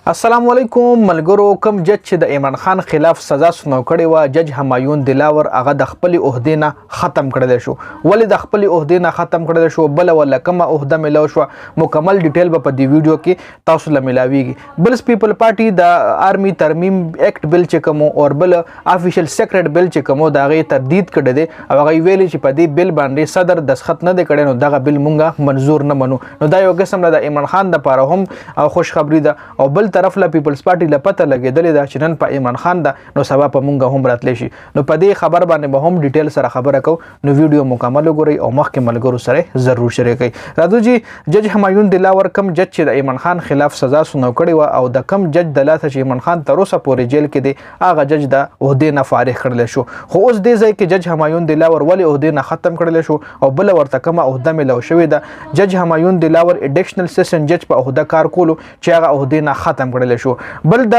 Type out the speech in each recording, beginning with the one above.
السلام علیکم ملګرو. کوم جج چې د عمران خان خلاف سزا سنو کړې و جج همایون دلاور هغه د خپل عہدې نه ختم کړل شو. ولې د خپل عہدې نه ختم کړل شو؟ بل ولا کومه عہده ملو شو؟ مکمل ډیټیل په دې ویډیو کې تاسو له ملاويږي. بل پیپل پارټي د آرمي ترمیم ایکټ بل چې کوم او بل افیشل سیکریټ بل چې کوم دا غي تردید کړی دی او هغه ویلي چې په دې بل باندې صدر دسخط نه دی کړی، نو دغه بل مونږه منزور نه منو. نو دا یو قسم د عمران خان د لپاره هم خوش خبری ده او بل طرف له پیپلز پارټي له پته لګېدلې ده چې نن په عمران خان ده، نو سبا په مونږه هم راتلی شي. نو په دې خبر باندې به هم ډیټیل سره خبره کو. نو ویډیو مکمل وګورئ او مخکې ملګرو سره ضرور شریکئ. راځو جی جج همایون دلاور کم جج چې د عمران خان خلاف سزا سنو کړې و او د کم جج د لاته چې عمران خان تر اوسه پورې جیل کې دی هغه جج د عہدې نه فارغ کړل شو. خو اوس دې ځای کې جج همایون دلاور ولې عہدې نه ختم کړل شو او بل ورته کومه عہده ملو شوې ده؟ جج همایون دلاور اډیشنل سیشن جج په عہده کار کولو چې هغه عہدې نه ختم کړل شو. بل د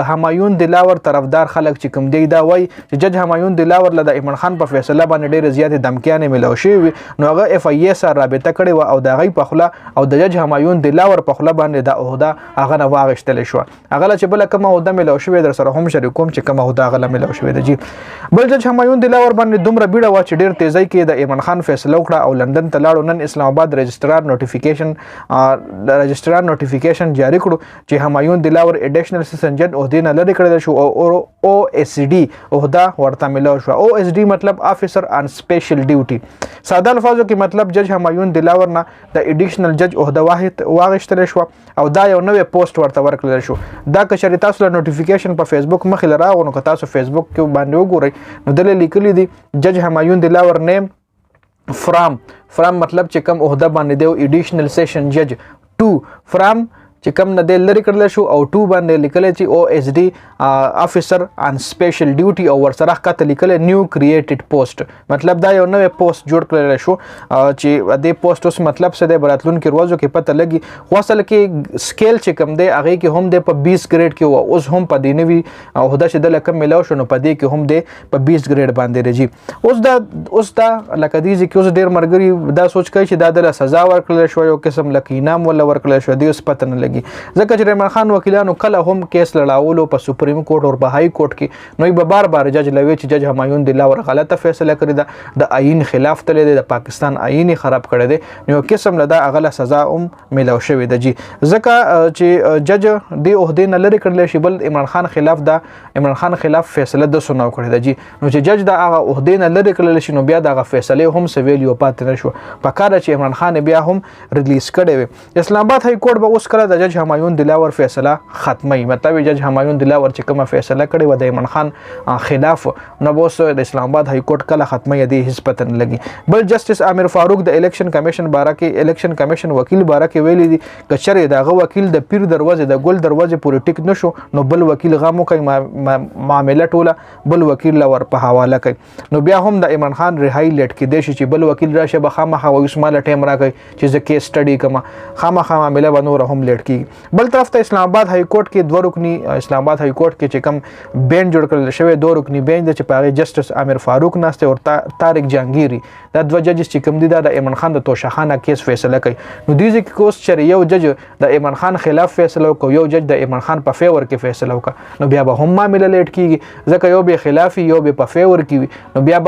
همایون دلاور طرفدار خلک چې کوم دی دا وای چې جج همایون دلاور له د عمران خان په فیصله باندې ډېر زیاتې دمکیانې ملو شوې، نو هغه اف ای سره رابطه کړې و او د غي په خله او د جج همایون دلاور په خله باندې د عہده هغه نه واغشتل شو. هغه چې بل کومه عہده ملو شوې در سره هم شریکوم چې کومه عہده هغه ملو شوې ده. جی بل جج همایون دلاور باندې دومره بیړه و چې ډېر تیزی کې د عمران خان فیصله وکړه او لندن ته لاړو. نن اسلام آباد رجسټرار نوټیفیکیشن جاری کړو چې همایون دلاور اډیشنل سیشن جج عہدې نه لرې کړل شو او اس ډي عہده ورته ملو شو. او اس ډي مطلب افیسر آن سپیشل ډیوټي. ساده الفاظو کې مطلب جج همایون دلاور نه د اډیشنل جج عہده واغشتل شو او دا یو نوې پوسټ ورته ورکړل شو. دا که شری تاسو له نوټیفیکیشن په فیسبوک مخې لراغو نو که تاسو فیسبوک کې باندې وګورئ نو دلته لیکلي دي جج همایون دلاور نیم فرام مطلب چې کوم عہده باندې دی اډیشنل سیشن جج 2 فرام چې کم نه دی لري کړل شو او 2 باندې لیکل چې او اس ډي افیسر ان سپیشل ډیوټي او ورسره کته لیکل نیو کریټډ پوسټ. مطلب دا یو نوې پوسټ جوړ کړل شو چې دې پوسټ اوس مطلب څه دی براتلون کې روزو کې پته لګي. خو اصل کې سکیل چې کم دی هغه کې هم دی په 20 ګریډ کې او اوس هم په دې نوي عہده چې د لکم ملو شو نو په دې کې هم دی په 20 ګریډ باندې رجی. اوس دا لکه دې چې اوس ډیر مرګري دا سوچ کوي چې دا د سزا ورکړل شو یو قسم لکه انعام ولا ورکړل شو دی اوس پته نه لګي. ځکه چې عمران خان وکیلانو کله هم کیس لړاولو په سپریم کورټ او په های کورټ کې نو به بار جج لوي چې جج همایون دلاور غلطه فیصله کړې ده، د آئین خلاف تللی دی، د پاکستان آئین خراب کړی دی، نو قسم له دا غله سزا هم ملو شوې ده. جی ځکه چې جج دی عہدې نه لري کړل شي بل عمران خان خلاف فیصله د سنو کړی ده. جی نو چې جج دا هغه عہدې نه لري کړل شي نو بیا دا فیصله هم سویلیو پاتې نشو په کار چې عمران خان بیا هم ریلیز کړي وي. اسلام آباد های کورټ به اوس کړه د جج همایون دلاور فیصله ختمي. مطلب جج همایون دلاور چې کومه فیصله کړې و د عمران خان خلاف نو اوس د اسلام آباد های کورټ کله ختمي دی هیڅ پته نه لګي. بل جسټس عامر فاروق د الیکشن کمیشن وکیل باره کې ویلي دي کچره دغه وکیل د پیر دروازه د ګل دروازه پورې ټیک نشو نو بل وکیل غامو کوي معاملې ټوله بل وکیل لور په حواله کوي. نو بیا هم د عمران خان رهایی لیټ کې دی چې بل وکیل راشه به خامخا وسماله ټیم راکړي چې زه کیس سټډي کوم خامخا معاملې به نور هم لیټ کی. بل طرف ته اسلام آباد های کورټ کې اسلام آباد های کورټ کې چې کوم بینچ جوړ کړل شوی 2 رکنی بینچ د چې پاره جسټس عامر فاروق ناشته او طارق جهانگیری دا 2 ججز چې کوم دي د عمران خان د توشخانه کیس فیصله کوي. نو دیږي کې کوس چې یو جج د عمران خان خلاف فیصله وکړي یو جج د عمران خان په فیور کې فیصله وکړي نو بیا به هم معاملې لیټ کیږي ځکه یو به خلافي یو به په فیور کې نو بیا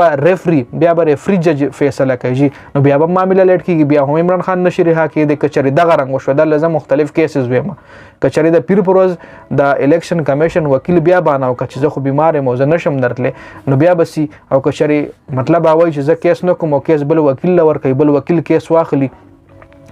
به ریفری جج فیصله کوي نو بیا به معاملې لیټ کیږي. بیا هم عمران خان نشي رها کېږي د کچري دغه رنګ وشو د لازم مختلف کیسز ویمه کچری د پیر پروز د الیکشن کمیشن وکیل بیا باندې او چې زه خو بیمار یم او زه نشم درتله نو بیا بسی او کچری مطلب اوای چې زه کیس نه کوم او کیس بل وکیل لور کوي بل وکیل کیس واخلي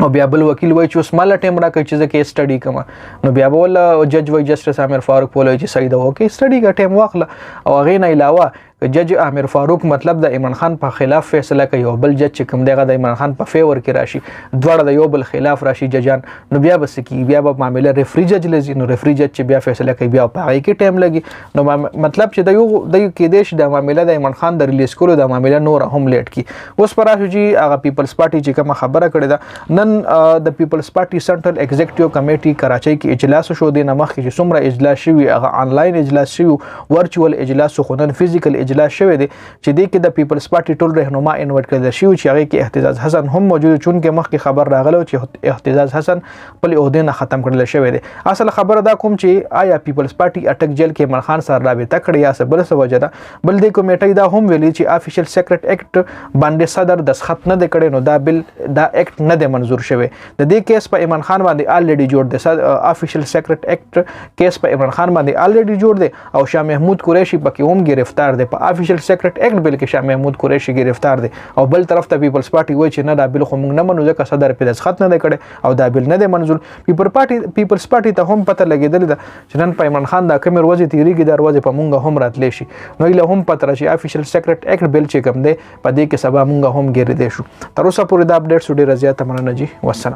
او بیا بل وکیل وای چې اوس مال ټیم را کوي چې زه کیس سټډي کوم نو بیا بول جج وای جسټس عامر فاروق بولای چې صحیح ده اوکې سټډي کا ټیم واخله او هغه نه علاوه جج عامر فاروق مطلب د عمران خان په خلاف فیصله کوي او بل جج چې کوم دغه د عمران خان په فیور کې راشي دواړه د یو بل خلاف راشي ججان نو بیا بس کی بیا به معاملې ریفری جج لزی نو ریفری جج چې بیا فیصله کوي بیا په هغه کې ټیم لګي نو مطلب چې د کې دیش د معاملې د عمران خان د ریلیز کولو د معاملې نور هم لیټ کی. اوس پر راځي هغه پیپلز پارټي چې کوم خبره کړې ده نن د پیپلز پارټي سنټرل ایگزیکټیو کمیټي کراچۍ کې اجلاس شو د نمخ کې څومره اجلاس شوی هغه آنلاین اجلاس شوی ورچوال اجلاس خو نن فزیکل اجلاس شوی دی چې دې کې د پیپلز پارټي ټول رهنما انوایټ کړل شي چې هغه کې اهتزاز حسن هم موجود چون کې مخکې خبر راغله چې اهتزاز حسن خپل عہده نه ختم کړل شوی دی. اصل خبره دا کوم چې آیا پیپلز پارټي اټک جیل کې عمران خان سره رابطه کړې یا څه بل څه وجه ده. بل دې کمیټې دا هم ویلي چې افیشل سیکرټ اکټ باندې صدر دسخط نه کړي نو دا بل دا اکټ نه دی منظور شوی. د دې کیس په عمران خان باندې الریډي جوړ دی. افیشل سیکرټ اکټ کیس په عمران خان باندې الریډي جوړ دی او شاه محمود قریشي پکې هم گرفتار دی. په افیشل سیکرټ اکټ بل کې شاه محمود قریشي گرفتار دی او بل طرف ته پیپلز پارټي وایي چې نه دا بل خو موږ نه منو ځکه صدر په دسخط نه کړي او دا بل نه دی منظور. پیپلز پارټي ته هم پته لګیدل ده چې نن په عمران خان دا کوم ورځ تیریږي دا ورځ په مونږ هم راتلی شي نو له هم پته راشي افیشل سیکرټ اکټ بل چې کوم دی په دې کې سبا مونږ هم ګرځې شو. تر اوسه پورې دا اپډیټ ډېر زیات مننه جی. والسلام.